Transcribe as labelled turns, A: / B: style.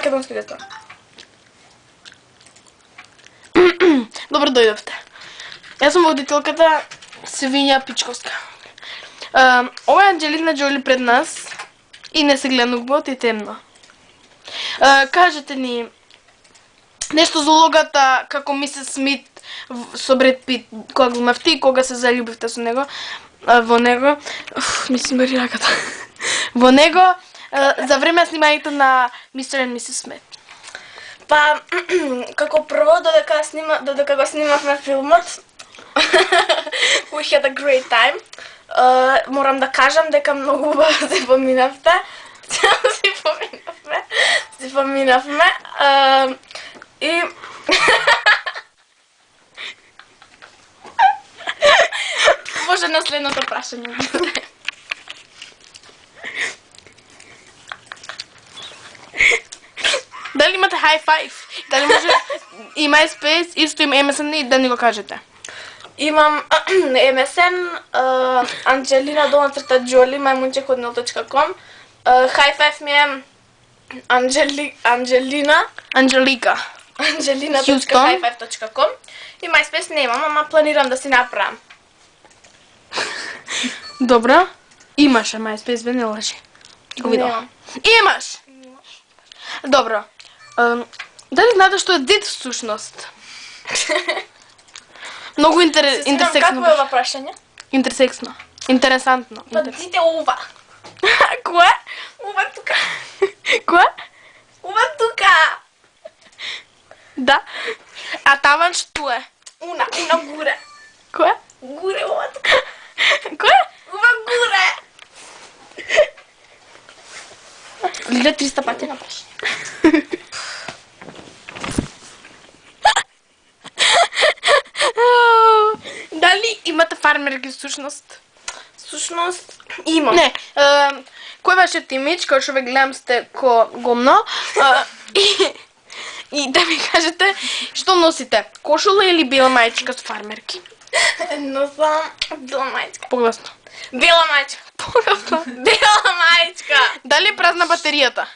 A: македонски деца.
B: Добро дојдовте. Јас сум водителката Свиња Пичковска. Ова е Анџелина Џоли пред нас и не се гледа бот и темно. Кажете ни нешто за улогата како мисис Смит со Бред Пит, кога го имавте и кога се заљубивте со него, во него, мислим бери раката. Во него за време снимањето на Мистер и Мисис Смит.
A: Па, како прво, додека го снимавме филмот, we had a great time. Морам да кажам дека многу убаво се поминавте. Си поминавме. И... Може на следното прашање.
B: Дали имате high five? Дали може и MySpace, исто има MSN и да ни го кажете?
A: Имам MSN, Angelina_Jolie, majmunček@gmail.com. High five ми е Angelina.highfive.com. И MySpace немам, ама планирам да си направам.
B: Добро. Имаше MySpace, бе не лажи. Го видов.
A: Немам.
B: Имаш! Добро. Дали знаете што е дит всушност? Многу интерсексно.
A: Какво е ова прашање?
B: Интерсексно. Интересантно.
A: Па дите ова.
B: Кое?
A: Ова тука.
B: Кое?
A: Ова тука.
B: Да. А таван што е?
A: Уна гуре.
B: Кое?
A: Гуре ова тука.
B: Кое?
A: Ова гуре.
B: Лиле 300 пати на прашање. Дали имате фармерки всушност?
A: Всушност имам.
B: Не, кој е вашиот имидж, кој што ве гледам сте ко гомно, и да ми кажете што носите, кошула или бела мајчка со фармерки?
A: Носам бела мајчка.
B: Погласно.
A: Бела мајчка.
B: Погласно.
A: Бела мајчка.
B: Дали е празна батеријата?